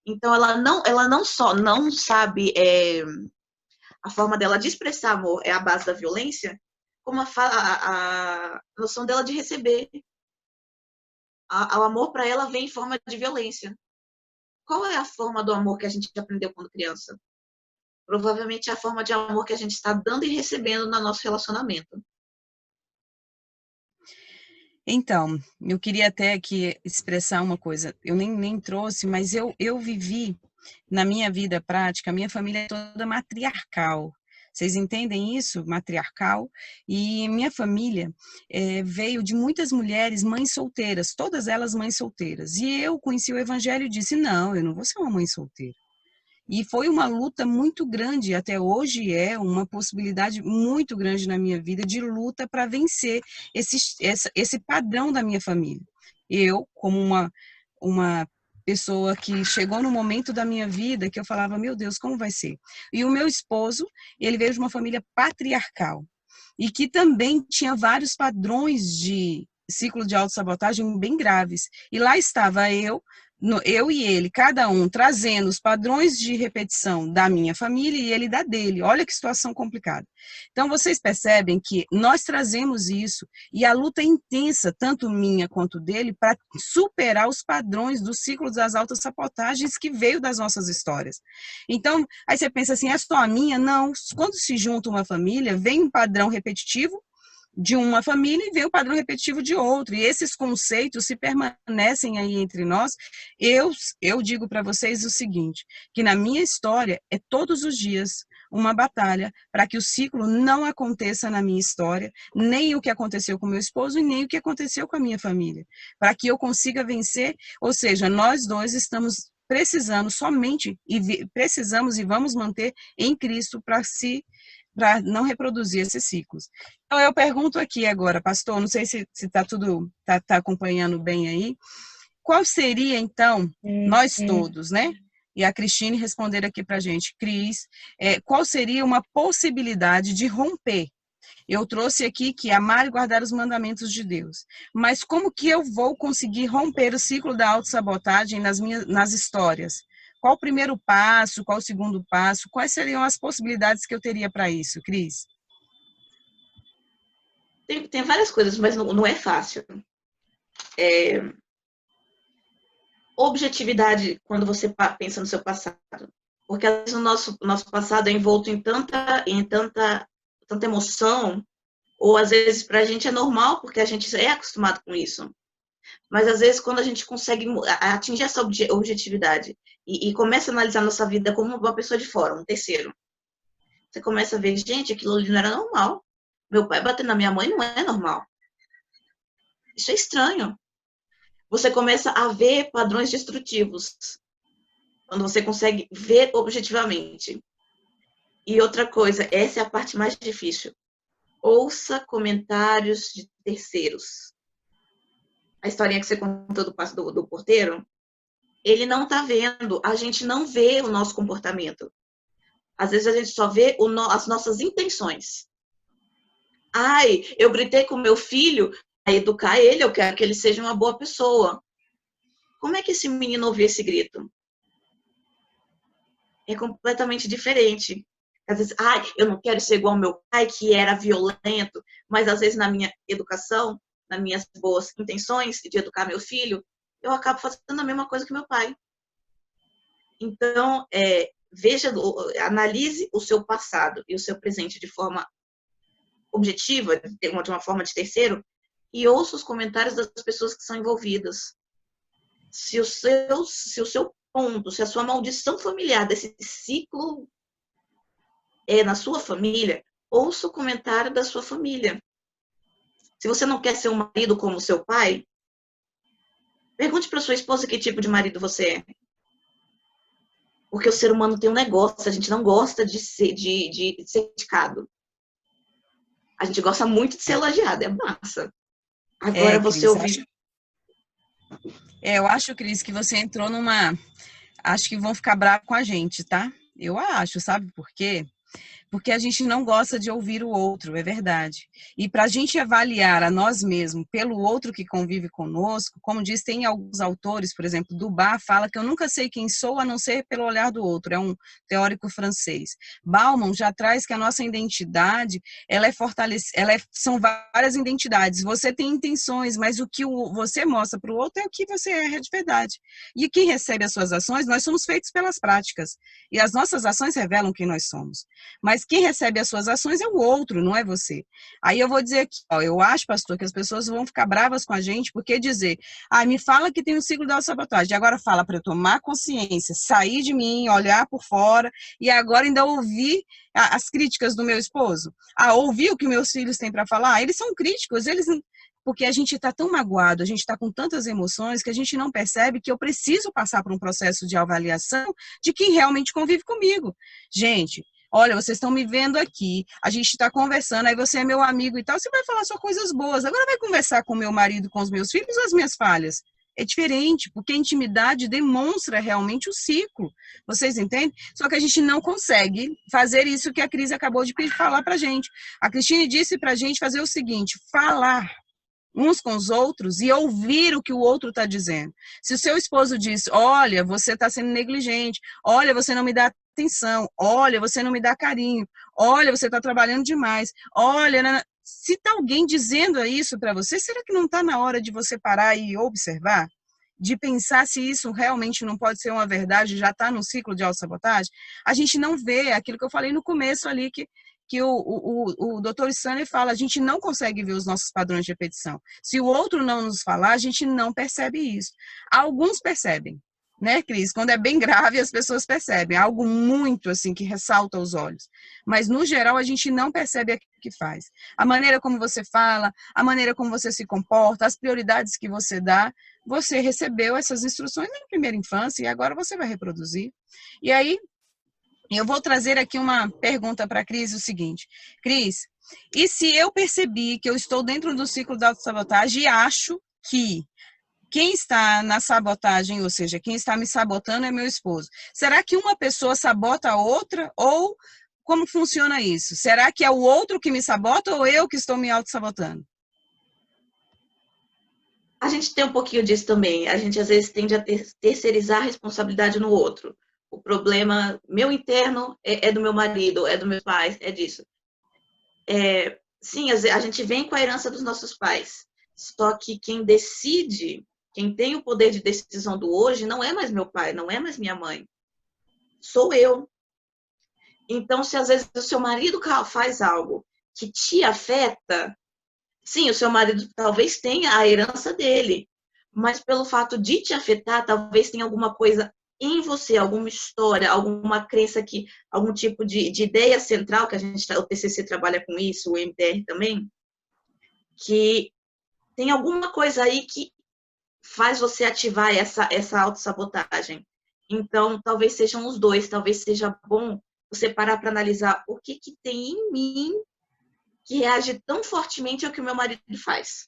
Então, ela não só não sabe a forma dela de expressar amor é a base da violência, como a noção dela de receber. O amor para ela vem em forma de violência. Qual é a forma do amor que a gente aprendeu quando criança? Provavelmente é a forma de amor que a gente está dando e recebendo no nosso relacionamento. Então, eu queria até aqui expressar uma coisa. Eu nem trouxe, mas eu vivi na minha vida prática, a minha família é toda matriarcal. Vocês entendem isso? Matriarcal. E minha família veio de muitas mulheres, mães solteiras, todas elas mães solteiras. E eu conheci o evangelho e disse, não, eu não vou ser uma mãe solteira. E foi uma luta muito grande, até hoje é uma possibilidade muito grande na minha vida de luta para vencer esse padrão da minha família. Eu, como uma pessoa que chegou no momento da minha vida que eu falava, meu Deus, como vai ser? E o meu esposo, ele veio de uma família patriarcal e que também tinha vários padrões de ciclo de autossabotagem bem graves. E lá estava eu e ele, cada um trazendo os padrões de repetição da minha família e ele da dele. Olha que situação complicada. Então, vocês percebem que nós trazemos isso e a luta é intensa, tanto minha quanto dele, para superar os padrões do ciclo das autossabotagens que veio das nossas histórias. Então, aí você pensa assim, é só a minha? Não. Quando se junta uma família, vem um padrão repetitivo de uma família e vem o padrão repetitivo de outro. E esses conceitos se permanecem aí entre nós. Eu digo para vocês o seguinte, que na minha história é todos os dias uma batalha para que o ciclo não aconteça na minha história, nem o que aconteceu com meu esposo e nem o que aconteceu com a minha família, para que eu consiga vencer, ou seja, nós dois estamos precisando somente e precisamos e vamos manter em Cristo para não reproduzir esses ciclos. Então, eu pergunto aqui agora, pastor, não sei se está tudo, tá acompanhando bem aí, qual seria, então, nós todos, né? E a Cristine responder aqui para a gente, Cris, qual seria uma possibilidade de romper Eu trouxe aqui que amar e guardar os mandamentos de Deus. Mas como que eu vou conseguir romper o ciclo da autossabotagem nas histórias? Qual o primeiro passo? Qual o segundo passo? Quais seriam as possibilidades que eu teria para isso, Cris? Tem várias coisas, mas não é fácil. Objetividade quando você pensa no seu passado. Porque às vezes o nosso passado é envolto em tanta emoção, ou às vezes para a gente é normal, porque a gente é acostumado com isso. Mas às vezes quando a gente consegue atingir essa objetividade e começa a analisar nossa vida como uma pessoa de fora, um terceiro, você começa a ver, gente, aquilo ali não era normal. Meu pai batendo na minha mãe não é normal. Isso é estranho. Você começa a ver padrões destrutivos, quando você consegue ver objetivamente. E outra coisa, essa é a parte mais difícil. Ouça comentários de terceiros. A historinha que você contou do porteiro, ele não está vendo, a gente não vê o nosso comportamento. Às vezes a gente só vê as nossas intenções. Ai, eu gritei com meu filho para educar ele, eu quero que ele seja uma boa pessoa. Como é que esse menino ouviu esse grito? É completamente diferente. Às vezes, eu não quero ser igual ao meu pai, que era violento, mas às vezes na minha educação, nas minhas boas intenções de educar meu filho, eu acabo fazendo a mesma coisa que meu pai. Então, analise o seu passado e o seu presente de forma objetiva, de uma forma de terceiro, e ouça os comentários das pessoas que são envolvidas. Se o seu ponto, se a sua maldição familiar desse ciclo na sua família, ouça o comentário da sua família. Se você não quer ser um marido como seu pai, pergunte para sua esposa que tipo de marido você é. Porque o ser humano tem um negócio, a gente não gosta de ser criticado. A gente gosta muito de ser elogiado, é massa. Agora você Cris, ouvir... eu acho, Cris, que você entrou numa... Acho que vão ficar bravos com a gente, tá? Eu acho, sabe por quê? Porque a gente não gosta de ouvir o outro, é verdade. E para a gente avaliar a nós mesmos pelo outro que convive conosco, como diz, tem alguns autores, por exemplo, Dubar fala que eu nunca sei quem sou a não ser pelo olhar do outro, é um teórico francês. Bauman já traz que a nossa identidade, ela é fortalecida, são várias identidades. Você tem intenções, mas o que você mostra para o outro é o que você é de verdade. E quem recebe as suas ações, nós somos feitos pelas práticas. E as nossas ações revelam quem nós somos. Mas quem recebe as suas ações é o outro, não é você. Aí eu vou dizer aqui, eu acho, pastor, que as pessoas vão ficar bravas com a gente, porque dizer, me fala que tem um ciclo da autossabotagem, agora fala para eu tomar consciência, sair de mim, olhar por fora, e agora ainda ouvir as críticas do meu esposo. Ouvir o que meus filhos têm para falar, eles são críticos, porque a gente está tão magoado, a gente está com tantas emoções que a gente não percebe que eu preciso passar por um processo de avaliação de quem realmente convive comigo. Gente, olha, vocês estão me vendo aqui, a gente está conversando, aí você é meu amigo e tal, você vai falar só coisas boas. Agora vai conversar com o meu marido, com os meus filhos, as minhas falhas. É diferente, porque a intimidade demonstra realmente o ciclo. Vocês entendem? Só que a gente não consegue fazer isso que a Cris acabou de falar para a gente. A Cristine disse para a gente fazer o seguinte, falar uns com os outros e ouvir o que o outro está dizendo. Se o seu esposo diz, olha, você está sendo negligente, olha, você não me dá atenção, olha, você não me dá carinho, olha, você está trabalhando demais, olha, se está alguém dizendo isso para você, será que não está na hora de você parar e observar? De pensar se isso realmente não pode ser uma verdade, já está no ciclo de autossabotagem? A gente não vê aquilo que eu falei no começo ali, que o Dr. Stanley fala, a gente não consegue ver os nossos padrões de repetição. Se o outro não nos falar, a gente não percebe isso. Alguns percebem, né, Cris? Quando é bem grave, as pessoas percebem. Algo muito, assim, que ressalta os olhos. Mas, no geral, a gente não percebe aquilo que faz. A maneira como você fala, a maneira como você se comporta, as prioridades que você dá, você recebeu essas instruções na primeira infância e agora você vai reproduzir. E aí, eu vou trazer aqui uma pergunta para a Cris, o seguinte. Cris, e se eu percebi que eu estou dentro do ciclo da autossabotagem e acho que quem está na sabotagem, ou seja, quem está me sabotando é meu esposo, será que uma pessoa sabota a outra ou Como funciona isso? Será que é o outro que me sabota ou eu que estou me auto-sabotando? A gente tem um pouquinho disso também. A gente às vezes tende a terceirizar a responsabilidade no outro. O problema meu interno é do meu marido, é dos meus pais, é disso. Sim, a gente vem com a herança dos nossos pais. Só que quem decide, quem tem o poder de decisão do hoje, não é mais meu pai, não é mais minha mãe. Sou eu. Então, se às vezes o seu marido faz algo que te afeta, sim, o seu marido talvez tenha a herança dele, mas pelo fato de te afetar, talvez tenha alguma coisa em você, alguma história, alguma crença que, algum tipo de ideia central, que o TCC trabalha com isso, o MTR também, que tem alguma coisa aí que faz você ativar essa autossabotagem. Então, talvez sejam os dois, talvez seja bom você parar para analisar o que tem em mim que reage tão fortemente ao que o meu marido faz.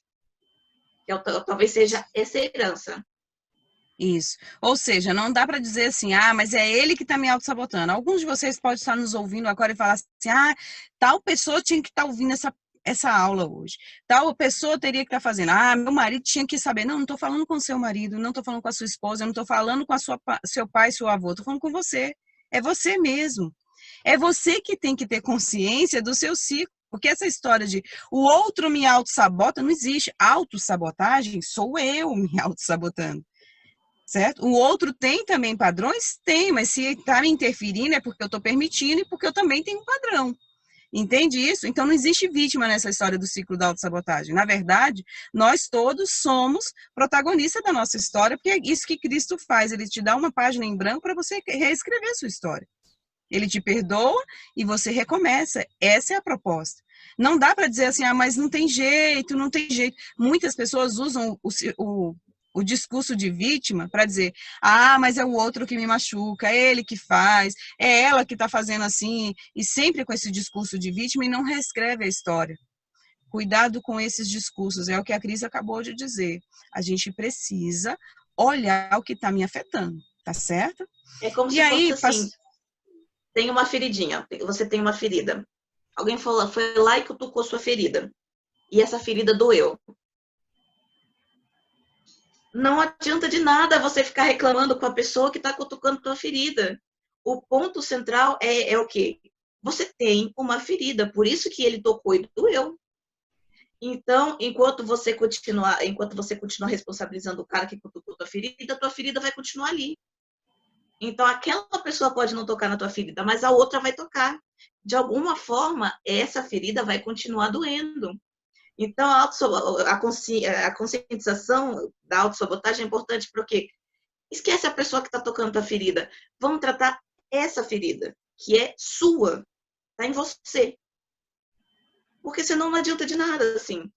Talvez seja essa herança. Isso. Ou seja, não dá para dizer assim, ah, mas é ele que está me auto-sabotando. Alguns de vocês podem estar nos ouvindo agora e falar assim, ah, tal pessoa tinha que estar ouvindo essa aula hoje. Tal pessoa teria que estar fazendo. Ah, meu marido tinha que saber. Não, não estou falando com o seu marido, não estou falando com a sua esposa, não estou falando com seu pai, seu avô, estou falando com você. É você mesmo. É você que tem que ter consciência do seu ciclo. Porque essa história de o outro me auto-sabota, não existe. Autossabotagem sou eu me auto-sabotando. Certo? O outro tem também padrões? Tem, mas se está me interferindo é porque eu estou permitindo e porque eu também tenho um padrão. Entende isso? Então não existe vítima nessa história do ciclo da autossabotagem. Na verdade, nós todos somos protagonistas da nossa história, porque é isso que Cristo faz. Ele te dá uma página em branco para você reescrever a sua história. Ele te perdoa e você recomeça. Essa é a proposta. Não dá para dizer assim, ah, mas não tem jeito, não tem jeito. Muitas pessoas usam o discurso de vítima para dizer, ah, mas é o outro que me machuca, é ele que faz, é ela que está fazendo assim, e sempre com esse discurso de vítima e não reescreve a história. Cuidado com esses discursos, é o que a Cris acabou de dizer. A gente precisa olhar o que está me afetando, tá certo? É como E se fosse aí, assim, tem uma feridinha, você tem uma ferida. Alguém falou, foi lá e cutucou sua ferida. E essa ferida doeu. Não adianta de nada você ficar reclamando com a pessoa que está cutucando tua ferida. O ponto central é o quê? Você tem uma ferida, por isso que ele tocou e doeu. Então, enquanto você continuar responsabilizando o cara que cutucou tua ferida vai continuar ali. Então, aquela pessoa pode não tocar na tua ferida, mas a outra vai tocar. De alguma forma, essa ferida vai continuar doendo. Então, a conscientização da autossabotagem é importante porque esquece a pessoa que está tocando tua ferida. Vamos tratar essa ferida, que é sua, está em você. Porque senão não adianta de nada, assim.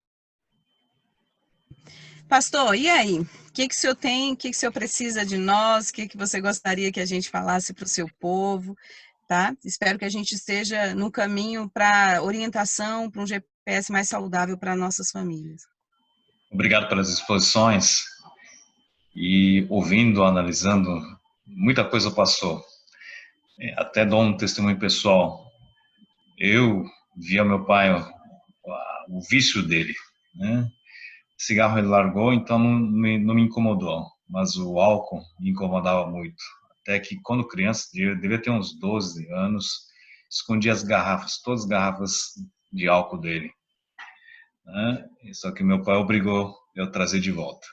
Pastor, e aí? O que o senhor tem? O que o senhor precisa de nós? O que você gostaria que a gente falasse para o seu povo? Tá? Espero que a gente esteja no caminho para orientação, para um GPS mais saudável para nossas famílias. Obrigado pelas exposições e ouvindo, analisando, muita coisa passou. Até dou um testemunho pessoal. Eu via meu pai, o vício dele, né? Cigarro ele largou, então não me incomodou, mas o álcool me incomodava muito. Até que quando criança, eu devia ter uns 12 anos, escondia as garrafas, todas as garrafas de álcool dele, né? Só que meu pai obrigou eu a trazer de volta.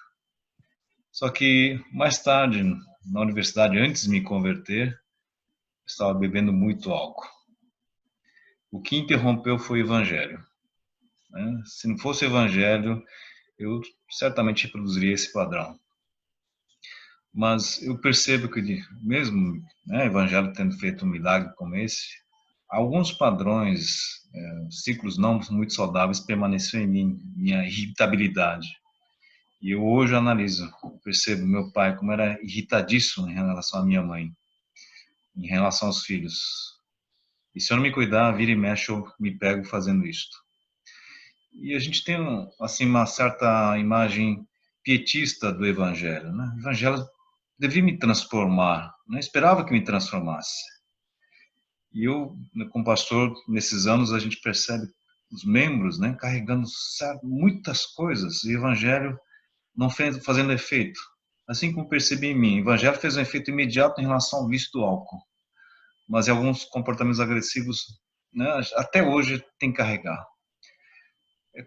Só que mais tarde, na universidade, antes de me converter, eu estava bebendo muito álcool. O que interrompeu foi o evangelho, né? Se não fosse o evangelho, eu certamente reproduziria esse padrão. Mas eu percebo que, mesmo o evangelho tendo feito um milagre como esse, alguns padrões, ciclos não muito saudáveis permaneceram em mim, minha irritabilidade. E eu hoje analiso, percebo meu pai como era irritadíssimo em relação à minha mãe, em relação aos filhos. E se eu não me cuidar, vira e mexe, eu me pego fazendo isto. E a gente tem assim uma certa imagem pietista do evangelho, né? O evangelho devia me transformar, não esperava que me transformasse. E eu, como pastor, nesses anos, a gente percebe os membros, né, carregando muitas coisas, e o evangelho não fazendo efeito. Assim como percebi em mim, o evangelho fez um efeito imediato em relação ao vício do álcool, mas em alguns comportamentos agressivos, né, até hoje tem que carregar.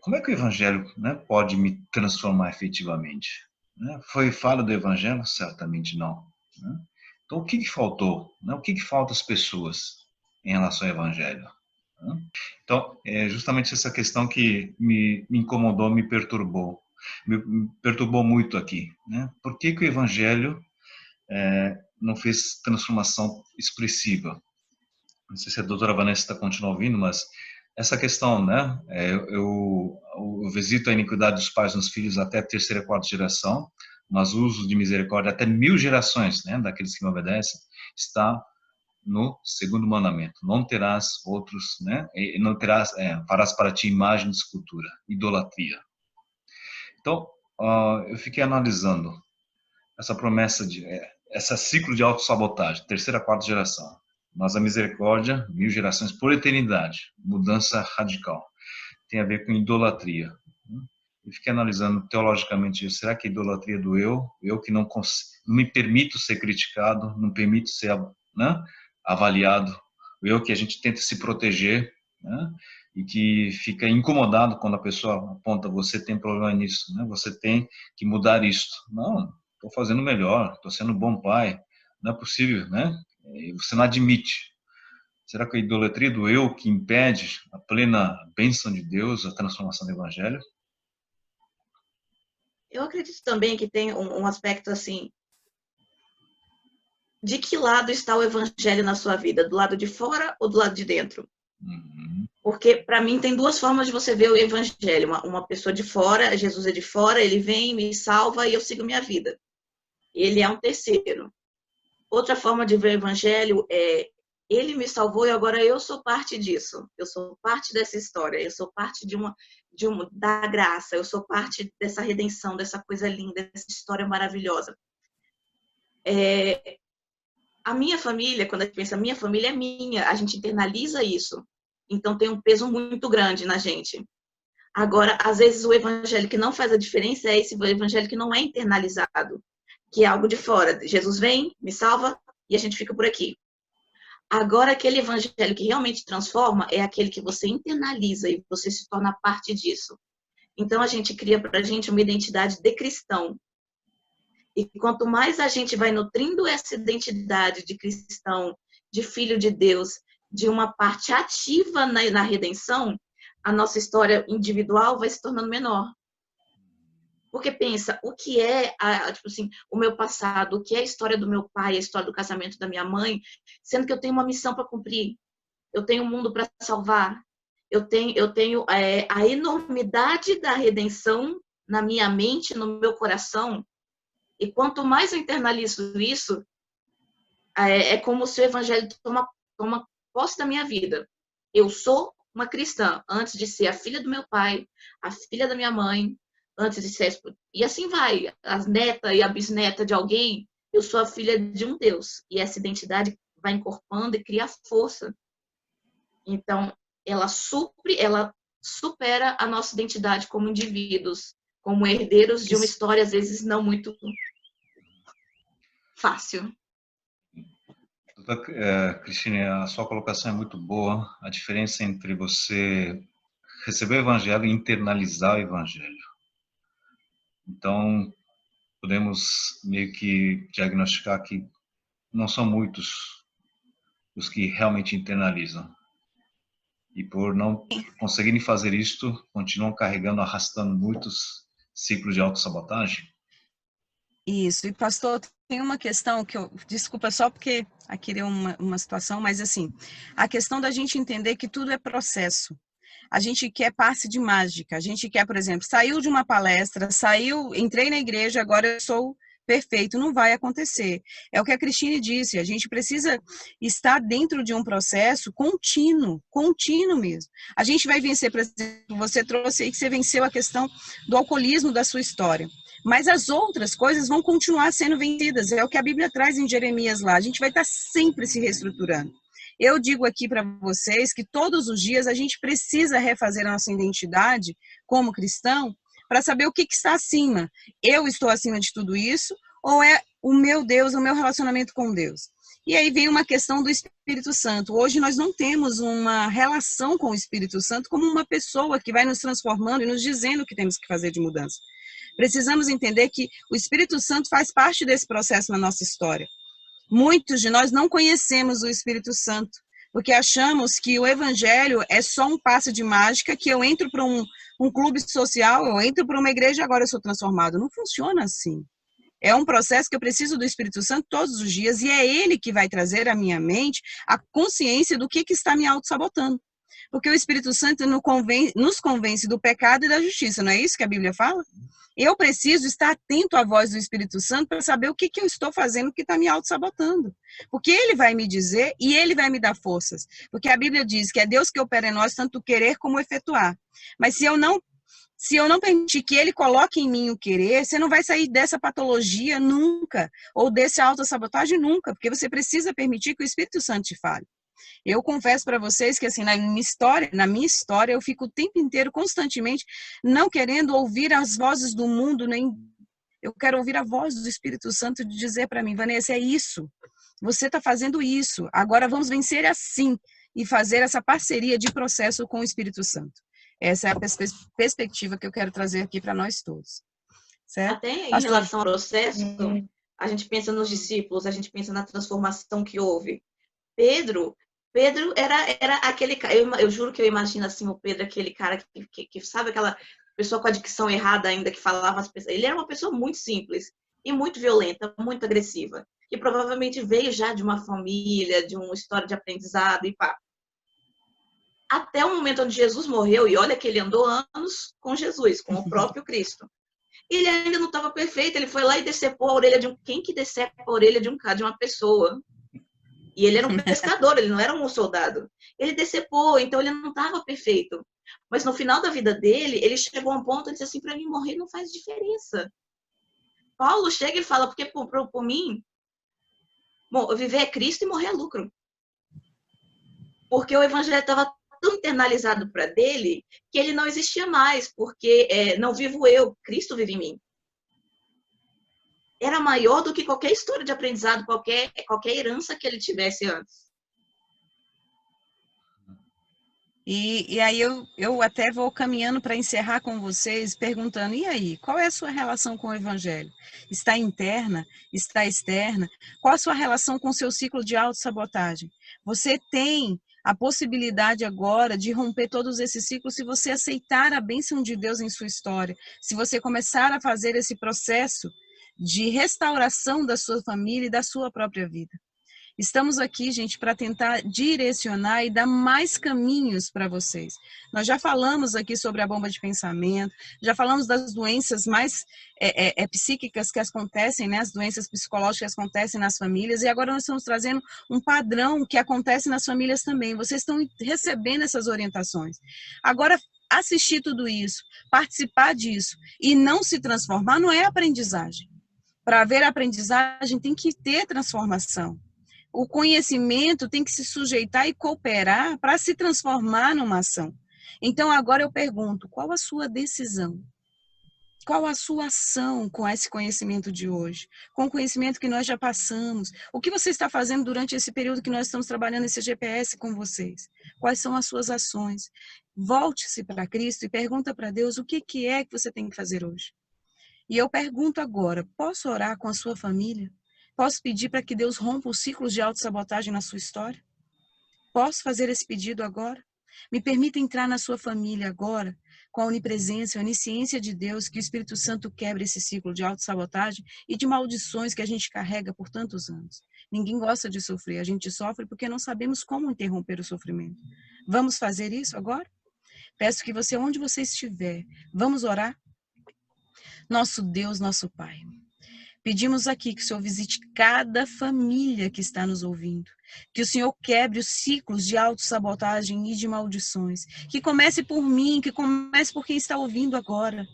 Como é que o evangelho, né, pode me transformar efetivamente? Né? Foi falha do evangelho? Certamente não. Né? Então, o que faltou? Né? O que falta às pessoas em relação ao evangelho? Né? Então, é justamente essa questão que me incomodou, me perturbou muito aqui. Né? Por que o evangelho não fez transformação expressiva? Não sei se a doutora Vanessa está continuando ouvindo, mas essa questão, né? Eu visito a iniquidade dos pais nos filhos até a terceira e quarta geração, mas o uso de misericórdia até 1000 gerações, né? Daqueles que me obedecem, está no segundo mandamento. Não terás outros, né? E não terás, farás para ti imagem de escultura, idolatria. Então, eu fiquei analisando essa promessa esse ciclo de autossabotagem, terceira, quarta geração. Mas a misericórdia, 1000 gerações por eternidade, mudança radical. Tem a ver com idolatria. E fiquei analisando teologicamente isso. Será que a idolatria do eu que não me permito ser criticado, não permito ser, né, avaliado, o eu que a gente tenta se proteger, né, e que fica incomodado quando a pessoa aponta, você tem problema nisso, né, você tem que mudar isso. Não, estou fazendo melhor, estou sendo um bom pai, não é possível, né? E você não admite. Será que a idolatria do eu que impede a plena bênção de Deus, a transformação do evangelho? Eu acredito também que tem um aspecto assim, de que lado está o evangelho na sua vida? Do lado de fora ou do lado de dentro? Uhum. Porque, para mim, tem duas formas de você ver o evangelho. Uma pessoa de fora, Jesus é de fora, ele vem, me salva e eu sigo minha vida. Ele é um terceiro. Outra forma de ver o evangelho é, ele me salvou e agora eu sou parte disso. Eu sou parte dessa história, eu sou parte da graça, eu sou parte dessa redenção, dessa coisa linda, dessa história maravilhosa. A minha família, quando a gente pensa, minha família é minha, a gente internaliza isso. Então tem um peso muito grande na gente. Agora, às vezes o evangelho que não faz a diferença é esse evangelho que não é internalizado, que é algo de fora. Jesus vem, me salva e a gente fica por aqui. Agora, aquele evangelho que realmente transforma é aquele que você internaliza e você se torna parte disso. Então, a gente cria para a gente uma identidade de cristão. E quanto mais a gente vai nutrindo essa identidade de cristão, de filho de Deus, de uma parte ativa na redenção, a nossa história individual vai se tornando menor. Porque pensa, o que é tipo assim, o meu passado, o que é a história do meu pai, a história do casamento da minha mãe, sendo que eu tenho uma missão para cumprir, eu tenho um mundo para salvar, eu tenho a enormidade da redenção na minha mente, no meu coração, e quanto mais eu internalizo isso, é como se o evangelho toma posse da minha vida. Eu sou uma cristã, antes de ser a filha do meu pai, a filha da minha mãe, antes de ser... E assim vai, a neta e a bisneta de alguém, eu sou a filha de um Deus. E essa identidade vai encorpando e cria força. Então, ela supera a nossa identidade como indivíduos, como herdeiros de uma história, às vezes, não muito fácil. Cristine, a sua colocação é muito boa. A diferença entre você receber o evangelho e internalizar o evangelho. Então, podemos meio que diagnosticar que não são muitos os que realmente internalizam. E por não conseguirem fazer isto, continuam carregando, arrastando muitos ciclos de autossabotagem. Isso, e pastor, tem uma questão que desculpa só porque aqui é uma situação, mas assim, a questão da gente entender que tudo é processo. A gente quer passe de mágica, a gente quer, por exemplo, saiu de uma palestra, entrei na igreja, agora eu sou perfeito, não vai acontecer. É o que a Cristine disse, a gente precisa estar dentro de um processo contínuo mesmo. A gente vai vencer, por exemplo, você trouxe aí que você venceu a questão do alcoolismo da sua história. Mas as outras coisas vão continuar sendo vencidas, é o que a Bíblia traz em Jeremias lá, a gente vai estar sempre se reestruturando. Eu digo aqui para vocês que todos os dias a gente precisa refazer a nossa identidade como cristão para saber o que está acima. Eu estou acima de tudo isso ou é o meu Deus, o meu relacionamento com Deus? E aí vem uma questão do Espírito Santo. Hoje nós não temos uma relação com o Espírito Santo como uma pessoa que vai nos transformando e nos dizendo o que temos que fazer de mudança. Precisamos entender que o Espírito Santo faz parte desse processo na nossa história. Muitos de nós não conhecemos o Espírito Santo, porque achamos que o Evangelho é só um passe de mágica, que eu entro para um clube social, eu entro para uma igreja e agora eu sou transformado. Não funciona assim. É um processo que eu preciso do Espírito Santo todos os dias e é ele que vai trazer à minha mente a consciência do que está me auto-sabotando. Porque o Espírito Santo nos convence do pecado e da justiça, não é isso que a Bíblia fala? Eu preciso estar atento à voz do Espírito Santo para saber o que eu estou fazendo que está me auto-sabotando. Porque ele vai me dizer e ele vai me dar forças. Porque a Bíblia diz que é Deus que opera em nós tanto querer como efetuar. Mas se eu não permitir que ele coloque em mim o querer, você não vai sair dessa patologia nunca, ou desse autossabotagem nunca, porque você precisa permitir que o Espírito Santo te fale. Eu confesso para vocês que assim, na minha história, eu fico o tempo inteiro, constantemente, não querendo ouvir as vozes do mundo, nem eu quero ouvir a voz do Espírito Santo de dizer para mim, Vanessa, é isso, você está fazendo isso, agora vamos vencer assim, e fazer essa parceria de processo com o Espírito Santo. Essa é a perspectiva que eu quero trazer aqui para nós todos. Certo? Até em relação ao processo, a gente pensa nos discípulos, a gente pensa na transformação que houve. Pedro era aquele cara, eu juro que eu imagino assim, o Pedro, aquele cara que sabe aquela pessoa com a dicção errada ainda, que falava as pessoas. Ele era uma pessoa muito simples e muito violenta, muito agressiva, que provavelmente veio já de uma família, de uma história de aprendizado e pá. Até o momento onde Jesus morreu, e olha que ele andou anos com Jesus, com o próprio Cristo. Ele ainda não estava perfeito, ele foi lá e decepou a orelha de um... Quem que decepa a orelha de uma pessoa? E ele era um pescador, ele não era um soldado. Ele decepou, então ele não estava perfeito. Mas no final da vida dele, ele chegou a um ponto e disse assim, para mim morrer não faz diferença. Paulo chega e fala, porque por mim, bom, viver é Cristo e morrer é lucro. Porque o evangelho estava tão internalizado para dele que ele não existia mais, porque não vivo eu, Cristo vive em mim. Era maior do que qualquer história de aprendizado, qualquer herança que ele tivesse antes. E aí eu até vou caminhando para encerrar com vocês, perguntando, e aí, qual é a sua relação com o Evangelho? Está interna? Está externa? Qual a sua relação com o seu ciclo de autossabotagem? Você tem a possibilidade agora de romper todos esses ciclos se você aceitar a bênção de Deus em sua história, se você começar a fazer esse processo de restauração da sua família e da sua própria vida. Estamos aqui, gente, para tentar direcionar e dar mais caminhos para vocês. Nós já falamos aqui sobre a bomba de pensamento, já falamos das doenças mais psíquicas que acontecem, né? As doenças psicológicas que acontecem nas famílias, e agora nós estamos trazendo um padrão que acontece nas famílias também. Vocês estão recebendo essas orientações. Agora, assistir tudo isso, participar disso e não se transformar não é aprendizagem. Para haver aprendizagem tem que ter transformação. O conhecimento tem que se sujeitar e cooperar para se transformar numa ação. Então, agora eu pergunto, qual a sua decisão? Qual a sua ação com esse conhecimento de hoje? Com o conhecimento que nós já passamos? O que você está fazendo durante esse período que nós estamos trabalhando esse GPS com vocês? Quais são as suas ações? Volte-se para Cristo e pergunta para Deus o que é que você tem que fazer hoje. E eu pergunto agora, posso orar com a sua família? Posso pedir para que Deus rompa os ciclos de autossabotagem na sua história? Posso fazer esse pedido agora? Me permita entrar na sua família agora, com a onipresença, a onisciência de Deus, que o Espírito Santo quebre esse ciclo de autossabotagem e de maldições que a gente carrega por tantos anos. Ninguém gosta de sofrer, a gente sofre porque não sabemos como interromper o sofrimento. Vamos fazer isso agora? Peço que você, onde você estiver, vamos orar? Nosso Deus, nosso Pai. Pedimos aqui que o Senhor visite cada família que está nos ouvindo, que o Senhor quebre os ciclos de autossabotagem e de maldições, que comece por mim, que comece por quem está ouvindo agora,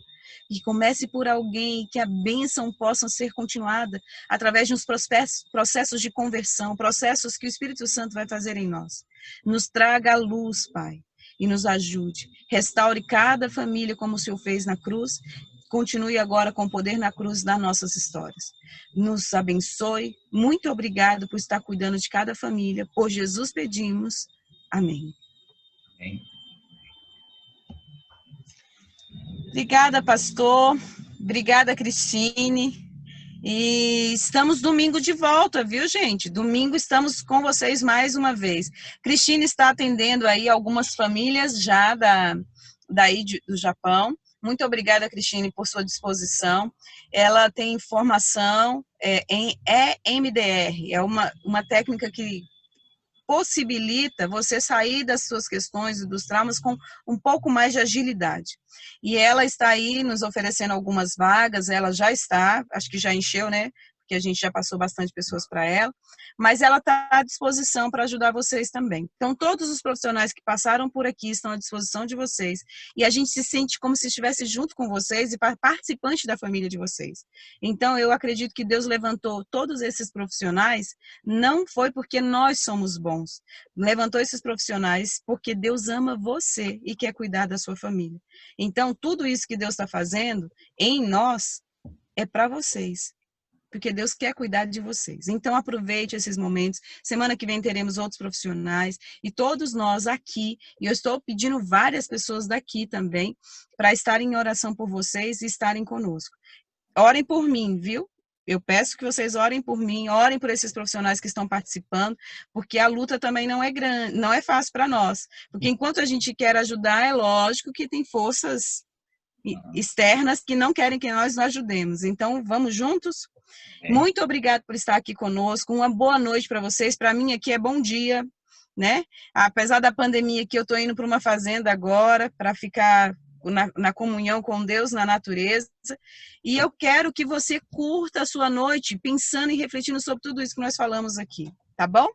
que comece por alguém e que a bênção possa ser continuada através de uns processos de conversão, processos que o Espírito Santo vai fazer em nós. Nos traga a luz, Pai, e nos ajude. Restaure cada família como o Senhor fez na cruz. Continue agora com o poder na cruz das nossas histórias. Nos abençoe. Muito obrigado por estar cuidando de cada família. Por Jesus pedimos. Amém. Amém. Obrigada, pastor. Obrigada, Cristine. E estamos domingo de volta, viu, gente? Domingo estamos com vocês mais uma vez. Cristine está atendendo aí algumas famílias já daí do Japão. Muito obrigada, Cristine, por sua disposição. Ela tem formação em EMDR, é uma técnica que possibilita você sair das suas questões e dos traumas com um pouco mais de agilidade. E ela está aí nos oferecendo algumas vagas, ela já está, acho que já encheu, né? Porque a gente já passou bastante pessoas para ela, mas ela está à disposição para ajudar vocês também. Então, todos os profissionais que passaram por aqui estão à disposição de vocês, e a gente se sente como se estivesse junto com vocês e participante da família de vocês. Então, eu acredito que Deus levantou todos esses profissionais, não foi porque nós somos bons, levantou esses profissionais porque Deus ama você e quer cuidar da sua família. Então, tudo isso que Deus está fazendo em nós é para vocês, porque Deus quer cuidar de vocês. Então, aproveite esses momentos. Semana que vem teremos outros profissionais e todos nós aqui, e eu estou pedindo várias pessoas daqui também para estarem em oração por vocês e estarem conosco. Orem por mim, viu? Eu peço que vocês orem por mim, orem por esses profissionais que estão participando, porque a luta também não é grande, não é fácil para nós. Porque enquanto a gente quer ajudar, é lógico que tem forças externas que não querem que nós ajudemos. Então, vamos juntos? Muito obrigado por estar aqui conosco. Uma boa noite para vocês. Para mim aqui é bom dia, né? Apesar da pandemia que eu estou indo para uma fazenda agora para ficar na comunhão com Deus, na natureza. E eu quero que você curta a sua noite pensando e refletindo sobre tudo isso que nós falamos aqui. Tá bom?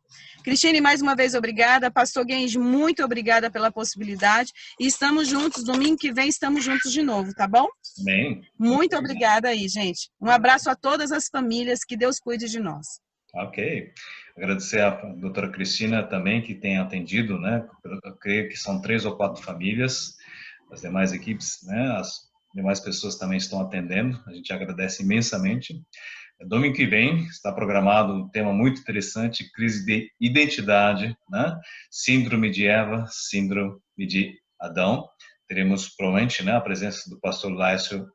Cristine, mais uma vez, obrigada. Pastor Genji, muito obrigada pela possibilidade. E estamos juntos. Domingo que vem estamos juntos de novo, tá bom? Amém. Muito obrigada aí, gente. Um abraço a todas as famílias. Que Deus cuide de nós. Ok. Agradecer à doutora Cristina também, que tem atendido, né? Eu creio que são 3 ou 4 famílias. As demais equipes, né? As demais pessoas também estão atendendo. A gente agradece imensamente. Domingo que vem está programado um tema muito interessante, crise de identidade, né? Síndrome de Eva, síndrome de Adão. Teremos provavelmente, né, a presença do pastor Lácio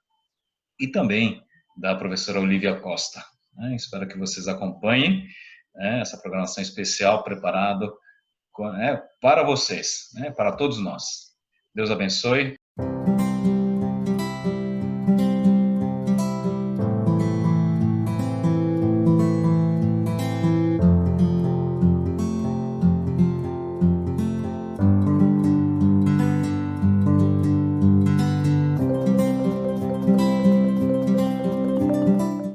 e também da professora Olivia Costa. Né? Espero que vocês acompanhem, né, essa programação especial preparada para vocês, né, para todos nós. Deus abençoe.